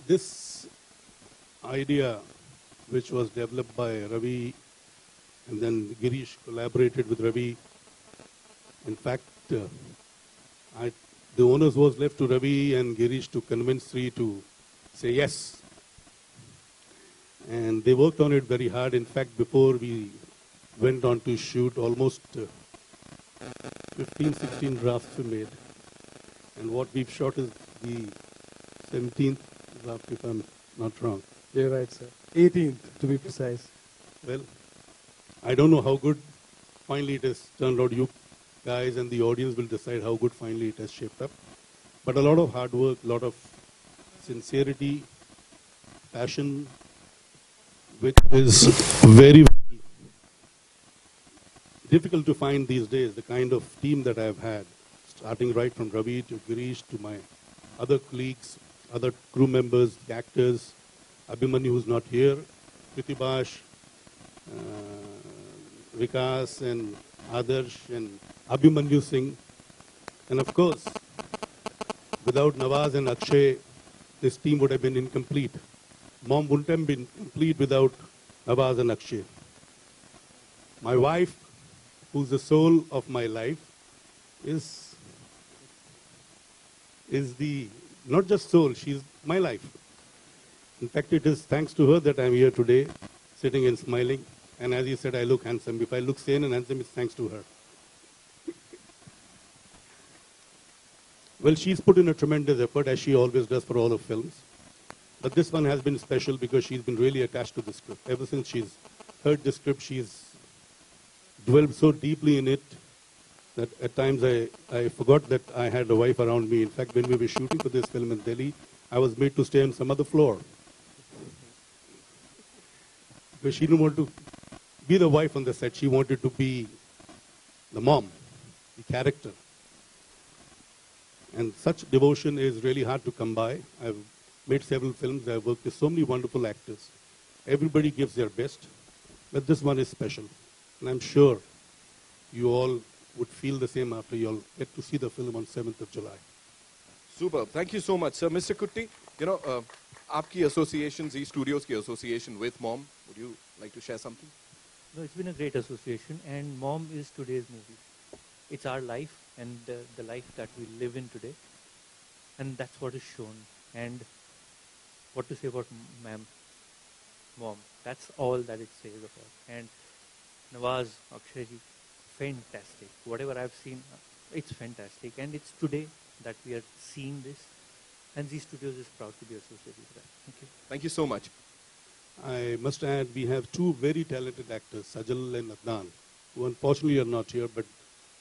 this idea, which was developed by Ravi, and then Girish collaborated with Ravi. In fact, the onus was left to Ravi and Girish to convince Sri to say yes. And they worked on it very hard. In fact, before we went on to shoot, almost 15, 16 drafts were made. And what we've shot is the 17th draft, if I'm not wrong. You're right, sir. 18th, to be precise. Well, I don't know how good finally it has turned out. You guys and the audience will decide how good finally it has shaped up. But a lot of hard work, a lot of sincerity, passion, which is very, very difficult to find these days, the kind of team that I've had, starting right from Ravi to Girish to my other colleagues, other crew members, the actors, Abhimanyu who's not here, Pritibhash, Vikas and Adarsh and Abhimanyu Singh. And of course, without Nawaz and Akshay, this team would have been incomplete. Mom wouldn't have been complete without Nawaz and Akshay. My wife, who's the soul of my life, is the, not just soul, she's my life. In fact, it is thanks to her that I'm here today, sitting and smiling. And as you said, I look handsome. If I look sane and handsome, it's thanks to her. Well, she's put in a tremendous effort, as she always does for all her films. But this one has been special because she's been really attached to the script. Ever since she's heard the script, she's dwelled so deeply in it that at times I forgot that I had a wife around me. In fact, when we were shooting for this film in Delhi, I was made to stay on some other floor. Because she didn't want to be the wife on the set. She wanted to be the mom, the character. And such devotion is really hard to come by. I've made several films. I've worked with so many wonderful actors. Everybody gives their best, but this one is special. And I'm sure you all would feel the same after you all get to see the film on 7th of July. Superb. Thank you so much, sir. Mr. Kutti, you know, aapki association, Z Studios ki association with Mom, would you like to share something? No, it's been a great association, and Mom is today's movie. It's our life and the life that we live in today, and that's what is shown. And what to say about Mom? That's all that it says about. And Nawaz, Akshayji, fantastic. Whatever I've seen, it's fantastic, and it's today that we are seeing this, and Z Studios is proud to be associated with that. Thank you. Thank you so much. I must add, we have two very talented actors, Sajal and Adnan, who unfortunately are not here, but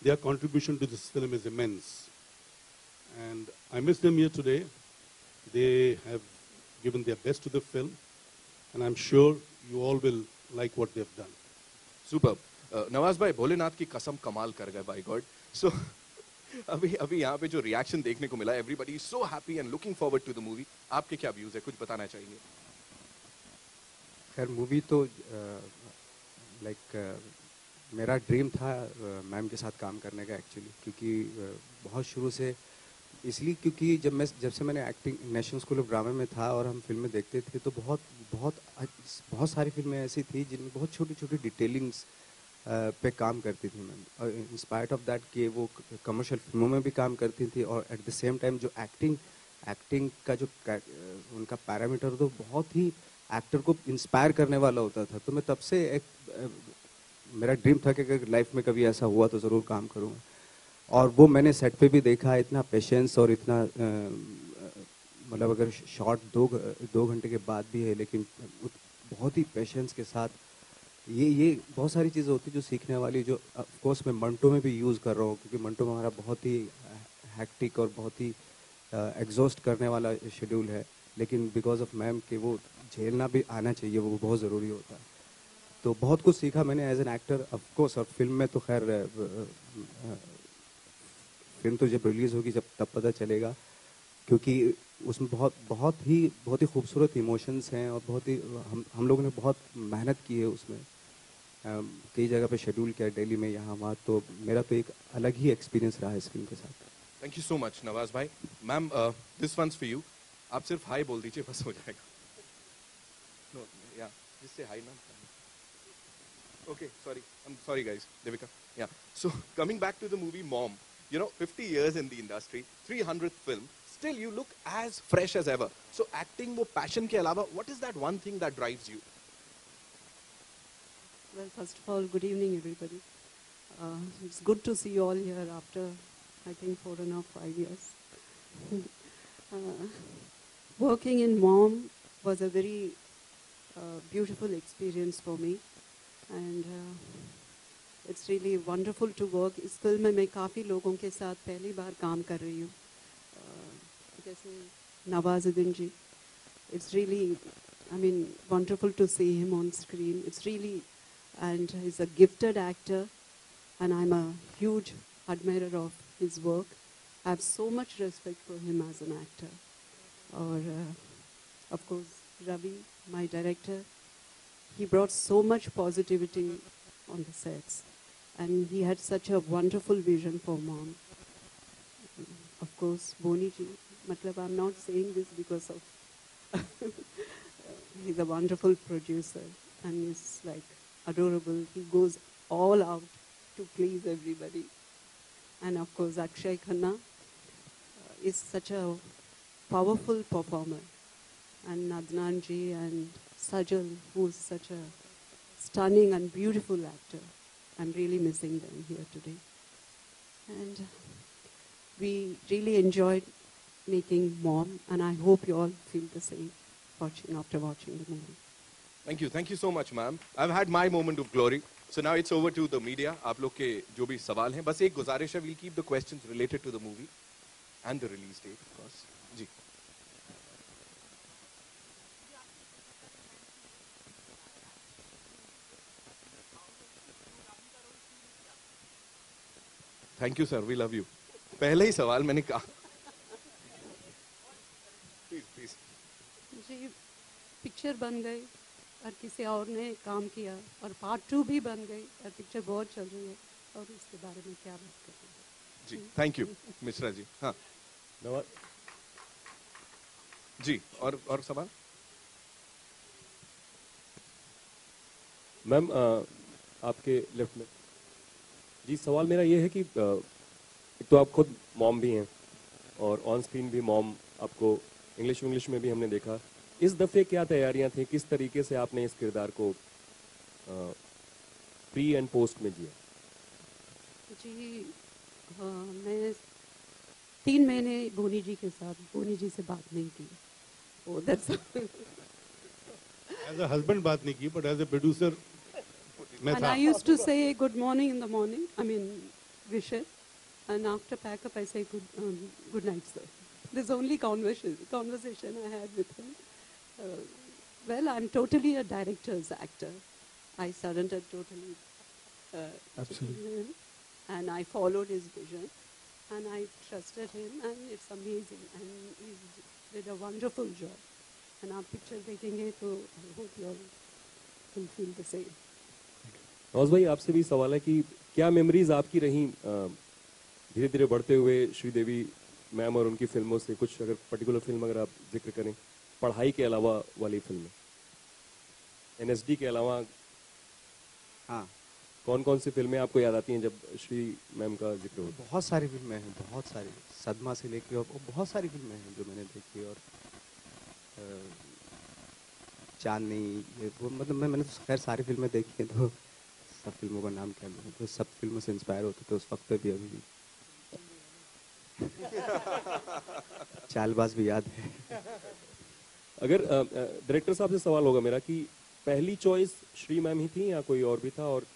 their contribution to this film is immense. And I miss them here today. They have given their best to the film, and I'm sure you all will like what they've done. Superb. Nawaz bhai, Bholenath की कसम कमाल कर गए, by God. So, अभी यहाँ पे जो reaction देखने को मिला, everybody is so happy and looking forward to the movie. आपके क्या views है? कुछ बताना चाहेंगे? खैर मूवी तो मेरा ड्रीम था मैम के साथ काम करने का एक्चुअली, क्योंकि बहुत शुरू से इसलिए क्योंकि जब से मैंने acting national school of drama में था और हम फिल्में देखते थे तो बहुत सारी फिल्में ऐसी थी जिनमें बहुत छोटी छोटी डिटेलिंग्स पे काम करती थी मैम, और इंस्पायर्ड ऑफ दैट कि वो कमर्शियल फिल्मों में भी काम करती थी, और एट द सेम टाइम जो एक्टिंग का जो उनका पैरामीटर तो बहुत ही एक्टर को इंस्पायर करने वाला होता था। तो मैं तब से मेरा ड्रीम था कि अगर लाइफ में कभी ऐसा हुआ तो ज़रूर काम करूँगा, और वो मैंने सेट पे भी देखा। इतना पेशेंस और इतना मतलब अगर शॉट दो घंटे के बाद भी है, लेकिन बहुत ही पेशेंस के साथ ये बहुत सारी चीज़ें होती जो सीखने वाली, जो ऑफ कोर्स मैं मंटो में भी यूज़ कर रहा हूँ, क्योंकि मंटो में हमारा बहुत ही हैक्टिक और बहुत ही एग्जॉस्ट करने वाला शेड्यूल है, लेकिन बिकॉज ऑफ मैम कि वो झेलना भी आना चाहिए, वो बहुत ज़रूरी होता है। तो बहुत कुछ सीखा मैंने as an actor of course, और फिल्म में तो खैर फिल्म तो जब रिलीज़ होगी जब तब पता चलेगा, क्योंकि उसमें बहुत ही खूबसूरत इमोशंस हैं, और बहुत ही हम लोगों ने बहुत मेहनत की है उसमें, कई जगह पे शेड्यूल किया, दिल्ली में, यहाँ वहाँ। तो मेरा तो एक अलग ही एक्सपीरियंस रहा है इस फिल्म के साथ। Thank you so much Nawaz भाई। Ma'am, this one's for you. आप सिर्फ हाई बोल दीजिए बस हो जाएगा. No, yeah, just say hi now. Okay, sorry. I'm sorry, guys. Devika. Yeah. So, coming back to the movie Mom, 50 years in the industry, 300th film, still you look as fresh as ever. So, acting wo passion ke alawa, what is that one thing that drives you? Well, first of all, good evening, everybody. It's good to see you all here after, I think, 4.5 years. Working in Mom was a very beautiful experience for me, and it's really wonderful to work. इस film में मैं काफ़ी लोगों के साथ पहली बार काम कर रही हूँ, जैसे नवाजुद्दीन जी. It's really, I mean, wonderful to see him on screen. It's really, and he's a gifted actor, and I'm a huge admirer of his work. I have so much respect for him as an actor. Or, of course, Ravi, my director, he brought so much positivity on the sets, and he had such a wonderful vision for Mom. Of course, Boni ji, matlab I'm not saying this because of he's a wonderful producer and he's like adorable. He goes all out to please everybody. And of course, Akshay Khanna is such a powerful performer. And Adnan ji and Sajal, who's such a stunning and beautiful actor. I'm really missing them here today. And we really enjoyed making Mom, and I hope you all feel the same after watching the movie. Thank you so much, ma'am. I've had my moment of glory. So now it's over to the media. आप लोग के जो भी सवाल हैं, बस एक गुजारिश है, we'll keep the questions related to the movie and the release date, of course. Ji. Thank you, sir. We love you. पहले ही सवाल मैंने कहा. Please. जी, पिक्चर बन गई और किसी और ने काम किया और पार्ट 2 भी बन गई और पिक्चर बहुत चल रही है और इसके बारे में क्या बात करते हैं. जी, थैंक यू मिश्रा जी. हाँ जी, और सवाल. मैम आपके लेफ्ट में जी, सवाल मेरा ये है कि एक तो आप खुद मॉम भी हैं और ऑन स्क्रीन भी मॉम आपको इंग्लिश में भी हमने देखा. इस दफ़े क्या तैयारियां थी, किस तरीके से आपने इस किरदार को प्री एंड पोस्ट में जिया? जी, मैं 3 महीने बोनी जी के साथ, बोनी जी से बात नहीं की. Oh, that's As a husband बात नहीं की, but as a producer मैं and था. I used to say good morning in the morning, I mean wishes, and after pack up I say good night, sir. This only conversation I had with him. Well, I'm totally a director's actor. I surrendered totally. Absolutely. And I followed his vision, and I trusted him, and it's amazing. And he did a wonderful job. And our picture देखेंगे तो I hope you all will feel the same. Nawaz भाई, आपसे भी सवाल है कि क्या memories आपकी रही धीरे धीरे बढ़ते हुए श्रीदेवी मैम और उनकी फिल्मों से? कुछ अगर पर्टिकुलर फिल्म अगर आप जिक्र करें, पढ़ाई के अलावा वाली फिल्में, NSD के अलावा हाँ, कौन कौन सी फिल्में आपको याद आती हैं जब श्री मैम का जिक्र होता है? बहुत सारी फिल्में हैं, बहुत सारी. सदमा से लेके और बहुत सारी फिल्में हैं जो मैंने देखी. और चांदनी, ये वो मतलब मैंने तो खैर सारी फिल्में देखी हैं, तो सब फिल्मों का नाम क्या लूँ, तो सब फिल्मों से इंस्पायर होते थे उस वक्त पे भी, अभी भी. चालबाज भी याद है. अगर डायरेक्टर साहब से सवाल होगा मेरा कि पहली चॉइस श्री मैम ही थी या कोई और भी था, और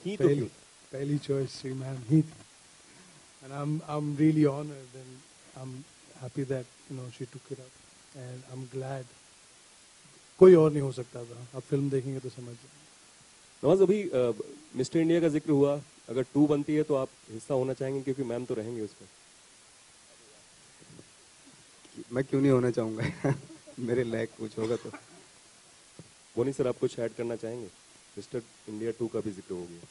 ही तो क्यों? पहली choice श्री मैम ही थी. And I'm really honored and I'm happy that she took it up, and I'm glad. कोई और नहीं हो सकता था. आप फिल्म देखेंगे तो समझ जाएंगे. नवाज, अभी मिस्टर इंडिया का जिक्र हुआ, अगर 2 बनती है तो आप हिस्सा होना चाहेंगे, क्योंकि मैम तो रहेंगे उसमें? मैं क्यों नहीं होना चाहूँगा. मेरे लायक कुछ होगा तो. बोनी सर, आप कुछ ऐड करना चाहेंगे? मिस्टर इंडिया 2 का भी जिक्र हो गया.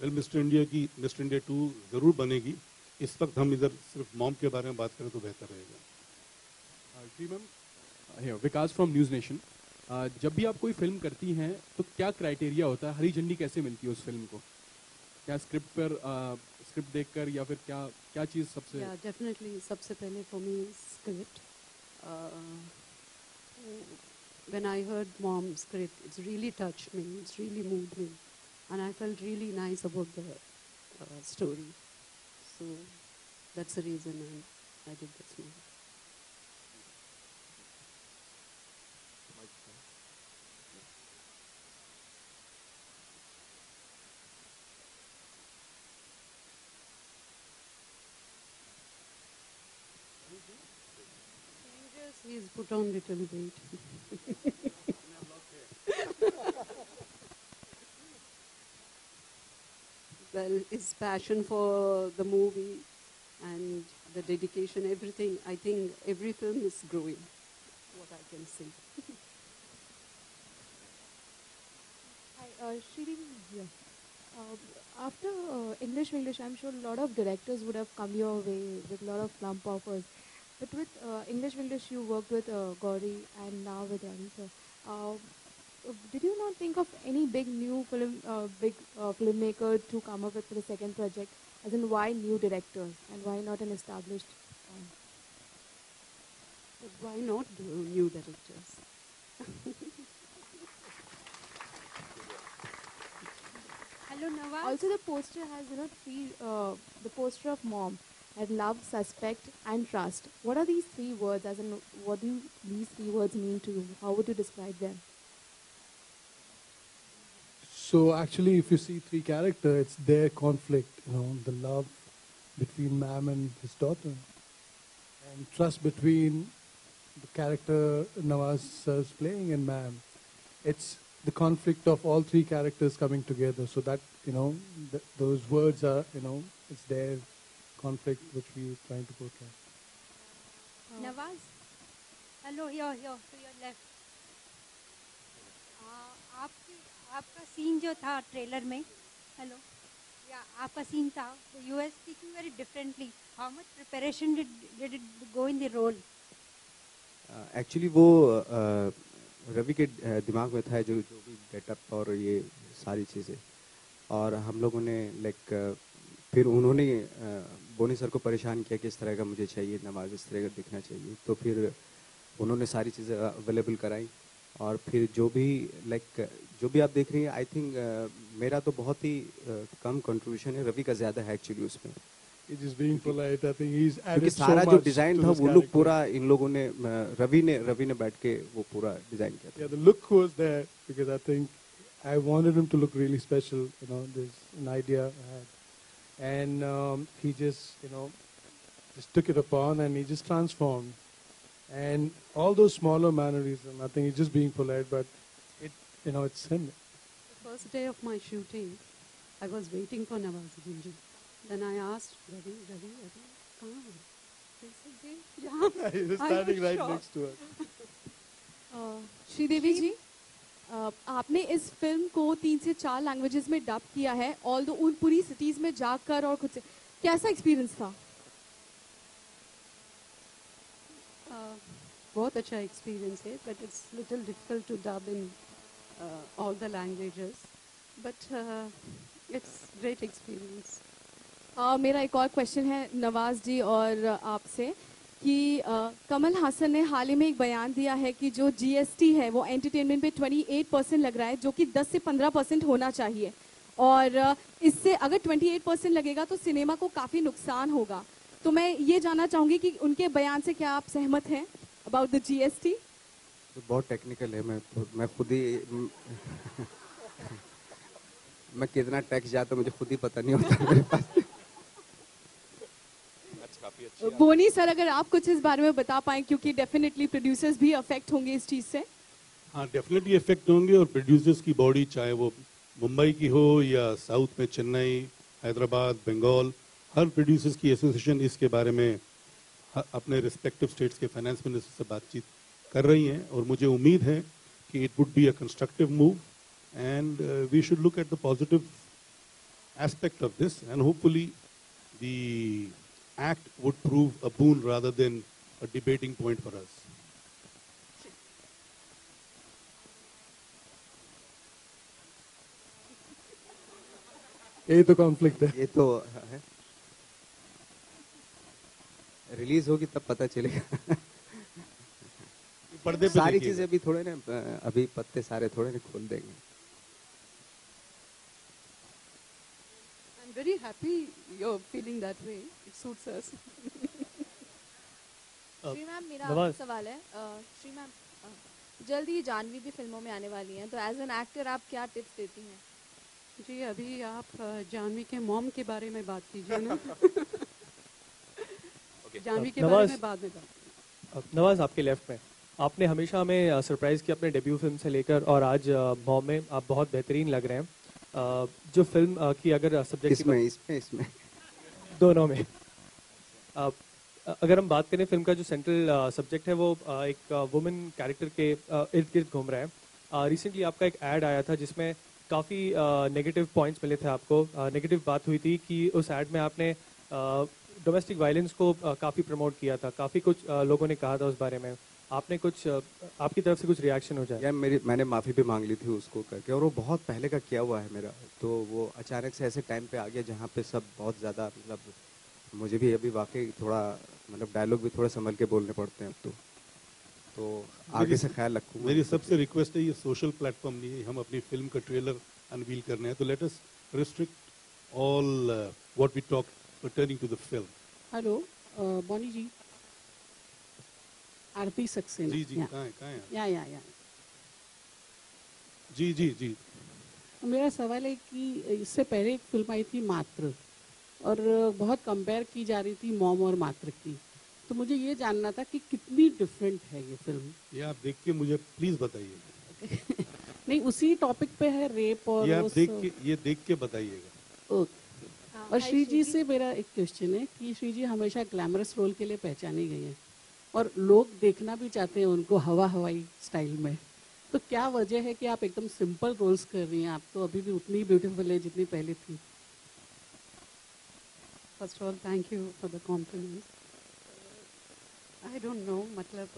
वेल, मिस्टर इंडिया 2 जरूर बनेगी. इस वक्त हम इधर सिर्फ मॉम के बारे में बात करें तो बेहतर रहेगा. जी ma'am, Vikas from News Nation. जब भी आप कोई फिल्म करती हैं तो क्या क्राइटेरिया होता है, हरी झंडी कैसे मिलती है उस फिल्म को? क्या स्क्रिप्ट पर स्क्रिप्ट देखकर या फिर क्या क्या चीज़ सबसे? Yeah, definitely. सबसे पहले for me script. Uh, when I heard Mom's script, it's really touched me. It's really moved me, and I felt really nice about the story. So that's the reason I did this movie. Changes, he's put on little weight. Well, his passion for the movie and the dedication, everything, I think every film is growing, what I can see. Hi, Sridevi here. After English, I'm sure a lot of directors would have come your way with a lot of slump offers. But with English, you worked with Gauri and now with Ravi. So, did you not think of any big new filmmaker to come up with for the second project? As in, why new directors and why not an established one? But why not do new directors? Hello, Nawaz. Also, the poster has, the poster of Mom had love, suspect, and trust. What are these three words? As in, what do these three words mean to you? How would you describe them? So actually, if you see three characters, it's their conflict, the love between Ma'am and his daughter, and trust between the character Nawaz sir's playing and Ma'am. It's the conflict of all three characters coming together. So that, those words are, it's their conflict which we're trying to portray. Nawaz. Hello, here, to your left. आपका scene जो था trailer में, hello, या आपका scene था, you were speaking very differently. How much preparation did it go in the role? Actually वो रवि के दिमाग में था जो भी गेटअप और ये सारी चीज़ें, और हम लोगों ने फिर उन्होंने बोनी सर को परेशान किया कि इस तरह का मुझे चाहिए, नवाज इस तरह का दिखना चाहिए, तो फिर उन्होंने सारी चीज़ें अवेलेबल कराई, और फिर जो भी आप देख रही हैं, आई थिंक मेरा तो बहुत ही कम कंट्रीब्यूशन है, रवि का ज़्यादा है एक्चुअली उसमें। क्योंकि सारा जो डिजाइन था वो लुक पूरा इन लोगों ने रवि ने बैठ के वो पूरा डिजाइन किया था। Yeah, the look was there because I think I wanted him to look really special. There's an idea I had, and he just just took it upon and he just transformed. And all those smaller mannerisms, I think he's just being polite, but it's him. The first day of my shooting, I was waiting for Nawazuddin. Then I asked Ravi, come on. He said, yeah. He was standing right next to her. Sridevi जी, आपने इस film को 3 से 4 languages में dub किया है, although उन पूरी cities में जाकर और खुद से, कैसा एक्सपीरियंस था? बहुत अच्छा एक्सपीरियंस है, but it's little difficult to dub in all the languages, but it's great experience. मेरा एक और क्वेश्चन है नवाज जी और आपसे कि कमल हासन ने हाल ही में एक बयान दिया है कि जो जीएसटी है वो एंटरटेनमेंट पे 28% लग रहा है, जो कि 10 से 15% होना चाहिए, और इससे अगर 28% लगेगा तो सिनेमा को काफ़ी नुकसान होगा। तो मैं ये जानना चाहूँगी कि उनके बयान से क्या आप सहमत हैं अबाउट द जीएसटी? तो बहुत टेक्निकल है, मैं खुद ही मैं कितना टैक्स जाता मुझे खुद ही पता नहीं होता मेरे पास। बोनी सर, अगर आप कुछ इस बारे में बता पाएं, क्योंकि डेफिनेटली प्रोड्यूसर्स भी अफेक्ट होंगे इस चीज़ से। हाँ, डेफिनेटली इफेक्ट होंगे, और प्रोड्यूसर्स की बॉडी चाहे वो मुंबई की हो या साउथ में चेन्नई, हैदराबाद, बंगाल, हर प्रोड्यूसर्स की एसोसिएशन इसके बारे में अपने रिस्पेक्टिव स्टेट्स के फाइनेंस मिनिस्टर से बातचीत कर रही हैं, और मुझे उम्मीद है कि it would be a constructive move and we should look at the positive aspect of this, and hopefully the act would prove a boon rather than a debating point for us. यही तो conflict है. ये तो है. Release होगी तब पता चलेगा. पर्दे पे सारी देखिएगा. चीजें अभी थोड़े ना, अभी पत्ते सारे थोड़े ना खोल देंगे. I'm very happy you're feeling that way. It suits us. Shri ma'am, मेरा नवाज। आपसे सवाल है. श्री मैम, जल्दी ही जानवी भी फिल्मों में आने वाली हैं, तो एज एन एक्टर आप क्या टिप्स देती हैं? जी अभी आप जानवी के मॉम के बारे में बात कीजिए ना. जानवी के बारे नवाज, में बाद में बात. नवाज आपके लेफ्ट में, आपने हमेशा हमें सरप्राइज किया अपने डेब्यू फिल्म से लेकर, और आज मॉम में आप बहुत बेहतरीन लग रहे हैं. जो फिल्म की अगर सब्जेक्ट इसमें दोनों में अगर हम बात करें, फिल्म का जो सेंट्रल सब्जेक्ट है वो एक वुमेन कैरेक्टर के इर्द गिर्द घूम रहा है. रिसेंटली आपका एक ऐड आया था जिसमें काफ़ी नेगेटिव पॉइंट्स मिले थे आपको. नेगेटिव बात हुई थी कि उस ऐड में आपने डोमेस्टिक वायलेंस को काफ़ी प्रमोट किया था. काफ़ी कुछ लोगों ने कहा था उस बारे में. आपने कुछ आपकी तरफ से कुछ रिएक्शन हो जाए? यार मैंने माफ़ी भी मांग ली थी उसको करके, और वो बहुत पहले का किया हुआ है मेरा. तो वो अचानक से ऐसे टाइम पे आ गया जहाँ पे सब बहुत ज़्यादा, मतलब मुझे भी अभी वाकई थोड़ा, मतलब डायलॉग भी थोड़ा संभल के बोलने पड़ते हैं अब. तो आगे से ख्याल रखूँगा. मेरी सबसे रिक्वेस्ट है, ये सोशल प्लेटफॉर्म नहीं है, हम अपनी फिल्म का ट्रेलर अनवील करने हैं, तो let us restrict all what we talk pertaining to the film. Hello Boney ji, Aarti Saxena. जी कहाँ है? या जी. मेरा सवाल है कि इससे पहले एक फिल्म आई थी मात्र, और बहुत कंपेयर की जा रही थी मॉम और मात्र की. तो मुझे ये जानना था कि कितनी डिफरेंट है ये फिल्म. ये आप देख के मुझे प्लीज बताइए. नहीं, उसी टॉपिक पे है, रेप और ये आप देख के बताइएगा. ओके. और श्री जी से मेरा एक क्वेश्चन है कि श्री जी हमेशा ग्लैमरस रोल के लिए पहचानी गई हैं, और लोग देखना भी चाहते हैं उनको हवाई स्टाइल में. तो क्या वजह है कि आप एकदम सिंपल रोल्स कर रही हैं? आप तो अभी भी उतनी ब्यूटीफुल है जितनी पहले थी. First of all thank you for the compliments. I don't know, मतलब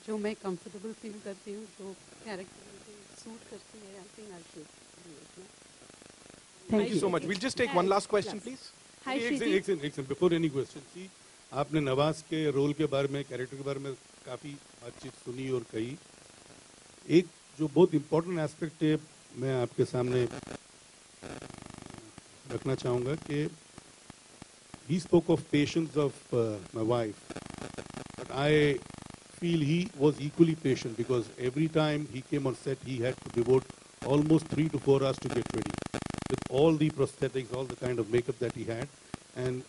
जो मैं कंफर्टेबल फील करती हूँ, जो कैरेक्टर मुझे सूट करती है, I think I should do it. Thank you so much. We'll just take one last question, please. Hi, एक Shriti. Second before any question. See, आपने नवाज के रोल के बारे में, कैरेक्टर के बारे में काफ़ी बातचीत सुनी और कही. एक जो बहुत इम्पोर्टेंट एस्पेक्ट है, मैं आपके सामने रखना चाहूँगा कि he spoke of patience of my wife, but I feel he was equally patient, because every time he came on set, he had to devote almost 3 to 4 hours to get ready, with all the prosthetics, all the kind of makeup that he had. And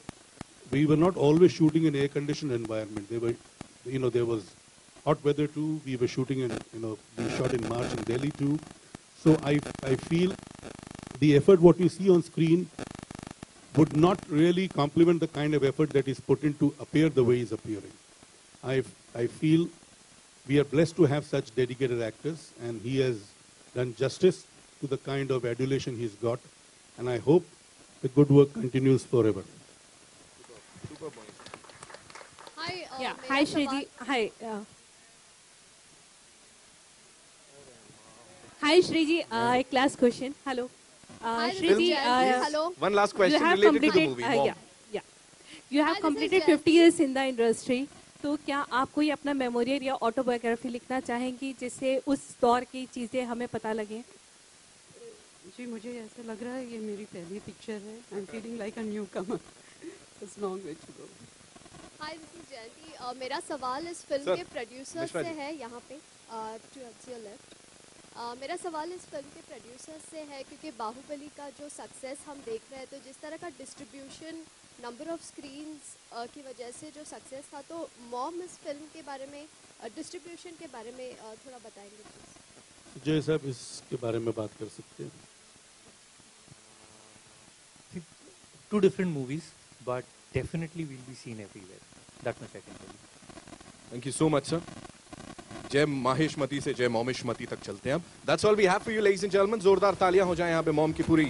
we were not always shooting in air-conditioned environment. There was hot weather too. We were shooting in, we shot in March in Delhi too. So I feel the effort what you see on screen would not really complement the kind of effort that is put in to appear the way he's appearing. I feel we are blessed to have such dedicated actors, and he has done justice to the kind of adulation he's got, and I hope the good work continues forever. Super point. Hi, Hi, Shriji. Hi. Hi, Shriji. A class question. Hello. Shriji, hello. One last question you have related to the completed, movie. Mom. yeah. You have completed 50 years in the industry. तो क्या आप कोई अपना memorial या autobiography लिखना चाहेंगी जिससे उस दौर की चीजें हमें पता लगे? जी मुझे ऐसा लग रहा है ये मेरी पहली पिक्चर है. I am feeling like a newcomer. It's long way to go. Hi, this is Jayanti. मेरा सवाल इस फिल्म के प्रोड्यूसर से है, यहाँ पे टू योर लेफ्ट. मेरा सवाल इस फिल्म के प्रोड्यूसर से है, क्योंकि बाहुबली का जो सक्सेस हम देख रहे हैं, तो जिस तरह का डिस्ट्रीब्यूशन, नंबर ऑफ स्क्रीन्स की वजह से जो सक्सेस था, तो मॉम इस फिल्म के बारे में, डिस्ट्रीब्यूशन के बारे में थोड़ा बताएंगे प्लीज? जय साहब इसके बारे में बात कर सकते हैं. Two different movies, but definitely will be seen everywhere. That much I can tell you. Thank you so much, sir. जय माहेशमती से जय मोमिशमती तक चलते हैं अब. That's all we have for you, ladies and gentlemen. जोरदार तालियां हो जाएं यहाँ पे मॉम की पूरी